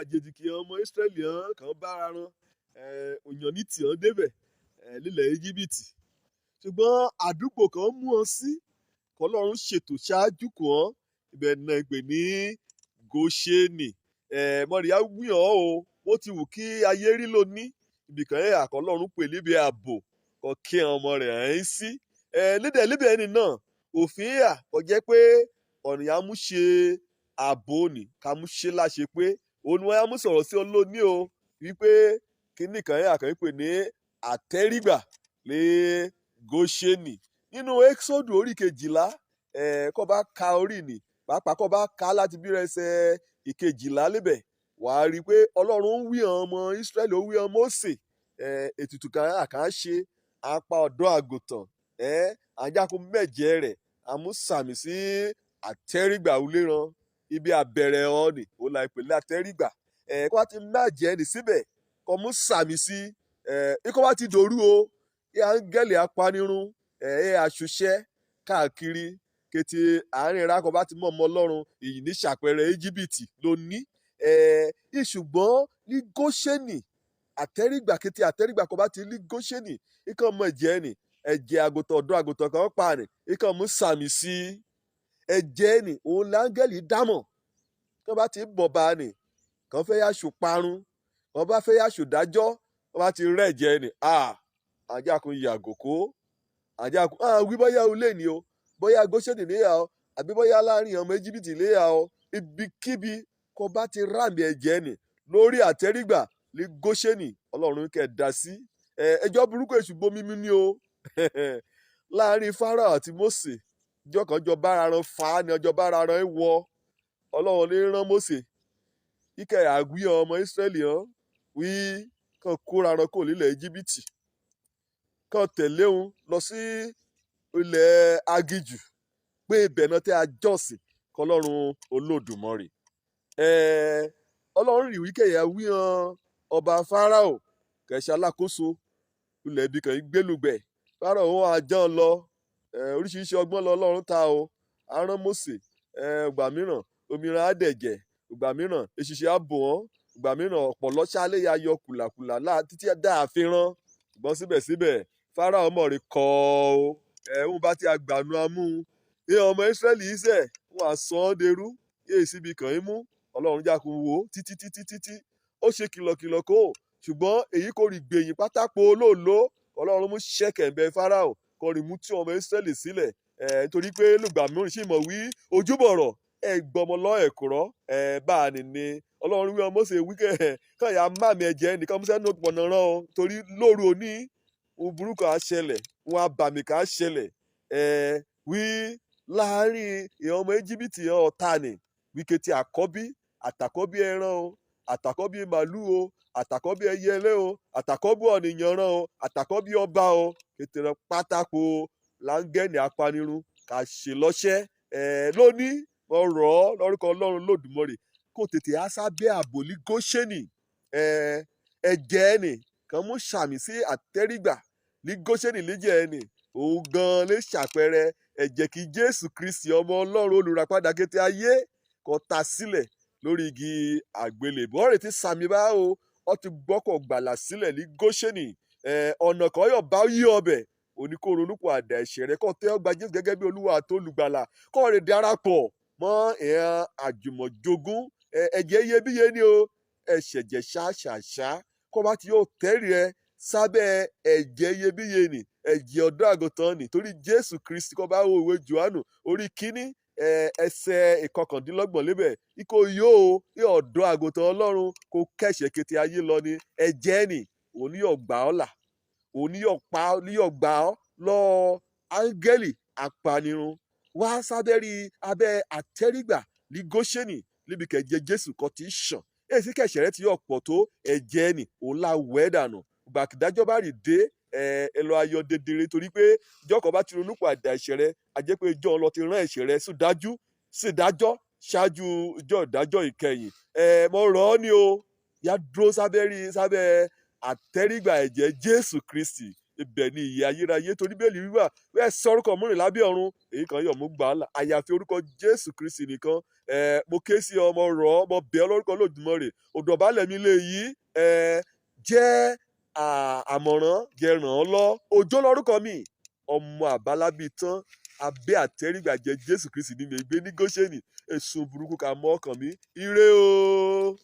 àjèjì kí ọmọ Ísírẹ́lì hàn kàn bára ran òyàn ní tì hàn débẹ̀ nílẹ̀ Íjíbítì ṣùgbọ́n àdúgbò kan mú wọn sí kọlọ́run ṣètò ṣáájú kù hàn ibẹ̀ náà ìpè ní Góṣhénì mọ̀rìyá wíhàn o ó ti wù kí ayé rí lóní ibìkan àkọlọ́run pè níbi ààbò kọ kí àwọn ọmọ rẹ̀ hàn yín sí lédè ẹni náà òfin kò jẹ́ pé ọ̀nìyàn mú ṣe ààbò ni ká mú ṣe láṣẹ pé òun ni wọ́n á mú sọ̀rọ̀ sí olóní o wípé kíní kan àkànwé pè ní Àtẹ Rígbà lé Góṣhénì nínú Ẹ́kísódù orí 12 kó bá ka orí ni pàápàá kó bá ka láti bí ẹsẹ̀ 12 lébẹ̀ wàá rí i pé Ọlọ́run ń wí hàn ọmọ Ísírẹ́lì ó wí hàn Mósè ètùtù kan àkànṣe apá ọ̀dọ́ àgùntàn àjàkú mẹ́jẹ rẹ̀ àmúsàmì sí Àtẹ Rígbà uléran ibi àbẹ̀rẹ̀ ọ̀nì ó la ìpèlè Àtẹ Rígbà kó bá ti mẹ́jẹ ní síbẹ̀ kó mú sàmì sí kó bá ti dòru o áńgẹ́lì apanirun àṣùṣẹ́ káàkiri kété àárín ìrákọ bá ti mọ ọmọ Ọlọ́run èyí ní ṣàpẹẹrẹ Íjíbítì ló ní ṣùgbọ́n ní Góṣẹ́nì Àtẹ Rígbà kété Àtẹ Rígbà kó bá ti ní Góṣẹ́nì ikọ̀ ọmọ ẹ̀jẹ̀ ni ẹ̀jẹ̀ àgùntàn ọ̀dọ́ àgùntàn kan pa ni ikọ̀ mú sàmì sí ẹ̀jẹ̀ ni òun láńgẹ́lì dámọ̀ kí wọ́n bá ti bọ̀ bá ni kàn fẹ́ yàṣù parun wọ́n bá fẹ́ yàṣù dájọ́ wọ́n bá ti rẹ̀ ẹ̀jẹ̀ ni àjàkùn yàgò kó àjàkùn wí bóyá olè ni o bóyá Góṣẹ́nì léyà o àbí bóyá láàrin ọmọ Íjíbítì léyà o ibikíbi kó bá ti ráàmì ẹ̀jẹ̀ ni lórí Àtẹ Rígbà ní Góṣẹ́nì Ọlọ́run kẹ̀ dá sí ẹjọ́ burúkú èṣù gbomimu ni o láàrin Fáráò àti Mósè ìjọ kan jọ bára ran fa ni ọjọ́ bára ran wọ Ọlọ́run ní rán Mósè kíkẹ́ àgbí ọmọ Ísírẹ́lì hàn wí kàn kóra ran kò nílẹ̀ Íjíbítì kàn tẹ̀lé òun lọ sí ilẹ̀ agijù pé ibẹ̀ náà tẹ́ a jọ́sìn kọlọ́run Olódùmarè Ọlọ́run rí wíkẹ́yà wí hàn ọba Fáráò kẹ̀ṣẹ́ alákòóso ilẹ̀ ibi kan gbélùgbẹ̀ Fáráò wọn àjàn lọ oríṣiríṣi ọgbọ́n lọ Ọlọ́run ta o arán Mósè ìgbà mìíràn òmìnira àdẹ̀jẹ̀ ìgbà mìíràn eṣiṣẹ́ àbò wọn ìgbà mìíràn ọ̀pọ̀lọ́ ṣálẹ̀ ya yọ kùlàkùlà títí dáàfihàn ṣùgbọ́n síbẹ̀síbẹ̀ Fáráò mọ̀ rí kọ́ o ẹ̀hún bá ti àgbànú amú ọmọ Ísírẹ́lì yìí sẹ̀ wọn àsán derú yéé síbi kàn í mú Ọlọ́run jákun wò títí ó ṣe kìlọ̀kìlọ̀ kó ṣùgbọ́n èyí kò rí gbẹ̀yìn pátákó olóòló Ọlọ́run mú ṣẹ̀kẹ̀ǹbẹ̀ Fáráò kò rí mú tí ọmọ Ísírẹ́lì sílẹ̀ nítorí pé lùgbà mìíràn sì mọ̀ wí ojúbọ̀rọ̀ gbọmọlọ́ ẹ̀kúrọ́ bá a nìní Ọlọ́run wí ọmọ Mósè wí kàn yà má mi ẹ̀jẹ̀ nìkan mú sẹ́nu pọ̀nà rán o torí lóru òní burúkú á ṣẹlẹ̀ wọn àbàmì kà á ṣẹlẹ̀ wí láàárín ọmọ Íjíbítì ọ̀tá ni wí kété àtàkọ́bí ẹran o àtàkọ́bí màlúù o àtàkọ́bí ẹyẹlé o àtàkọ́bí ọ̀nìyàn rán o àtàkọ́bí ọba o kété rẹ pátákó láńgẹ́ni apanirun kà ṣe lọ́ṣẹ́ lónìí wọ́n rọ̀ ọ́ lórúkọ Ọlọ́run Olódùmarè kó tètè á sábẹ́ ààbò ní Góṣẹ́nì ẹ̀jẹ̀ ẹni kan mú sàmì sí Àtẹ Rígbà ní Góṣẹ́nì léjẹ̀ ẹni òun gan lè ṣàpẹẹrẹ ẹ̀jẹ̀ kí Jésù Kristi ọmọ Ọlọ́run olùràpadà kété ayé kó ta sílẹ̀ lórí igi àgbélébùú ọ̀rẹ́ ti sàmì bá o ọ ti gbọ́kọ̀ gbàlà sílẹ̀ ní Góṣẹ́nì ọ̀nà kan yóò bá yí ọbẹ̀ oníkóró olùkọ́ àdá ẹ̀ṣẹ̀ rẹ̀ kó tẹ́ ọgbà Jésù gẹ́gẹ́ bí Olúwa àti olùgbàlà kó rẹ̀ darapọ̀ mọ́ ìhàn àjùmọ̀jogún ẹ̀jẹ̀ iyebíye ni o ẹ̀ṣẹ̀jẹ̀ ṣáṣàṣá kó bá ti yóò tẹ́rì ẹ sábẹ́ ẹ̀jẹ̀ iyebíye ni ẹ̀jẹ̀ ọ̀dọ́ àgùntàn ni torí Jésù Kristi kó bá wo ìwé Jòhánù orí 1 ẹsẹ̀ 29 lébẹ̀ ikọ̀ yóò ọ̀dọ́ àgùntàn Ọlọ́run kó kẹ́ṣẹ̀ kété ayé lọ ni ẹ̀jẹ̀ ni òun yóò gbà ọ́ là òun yóò gbà ọ́ lọ áńgẹ́lì apanirun wá abẹ́ Àtẹ Rígbà ní Góṣẹ́nì níbi kẹ̀jẹ̀ Jésù kan ti ṣàn èsì kẹ̀ṣẹ̀ rẹ ti yọ̀ pọ̀ tó ẹ̀jẹ̀ ni òun la wẹ̀ dànù gbàkídájọ́ bá rí dé ẹ lọ ayọ̀ dedere torí pé ìjọ kan bá ti ronú pàdé ẹ̀ṣẹ̀ rẹ àjẹ́ pé ìjọ lọ ti rán ẹ̀ṣẹ̀ rẹ sí ìdájọ́ ṣáájú ìjọ ìdájọ́ ìkẹyìn mo rọ̀ ọ́ ni o yá dúró sábẹ́ Àtẹ Rígbà ẹ̀jẹ̀ Jésù Kristi ibẹ̀ ni ìyè ayérayé, torí bẹ́ẹ̀ ni wíwà bẹ́ẹ̀ sọ orúkọ múrin lábẹ́ ọ̀run èyí kan yọ̀ mú gbà á là àyàfi orúkọ Jésù Kristi nìkan. Mo ké sí ọmọ rọ̀ ọ́ mo bẹ̀ ọ́ lórúkọ Olódùmarè òdòbálẹ̀ mi lè yí jẹ́ àmọ̀ràn jẹ́ ràn ọ́ lọ òjò lórúkọ mi ọmọ àbálábí tán abẹ́ àtẹ́rígbà jẹ́ Jésù Kristi ní mi gbé ní Góṣẹ́nì èso burúkú ká mọ́ ọkàn mi ire o.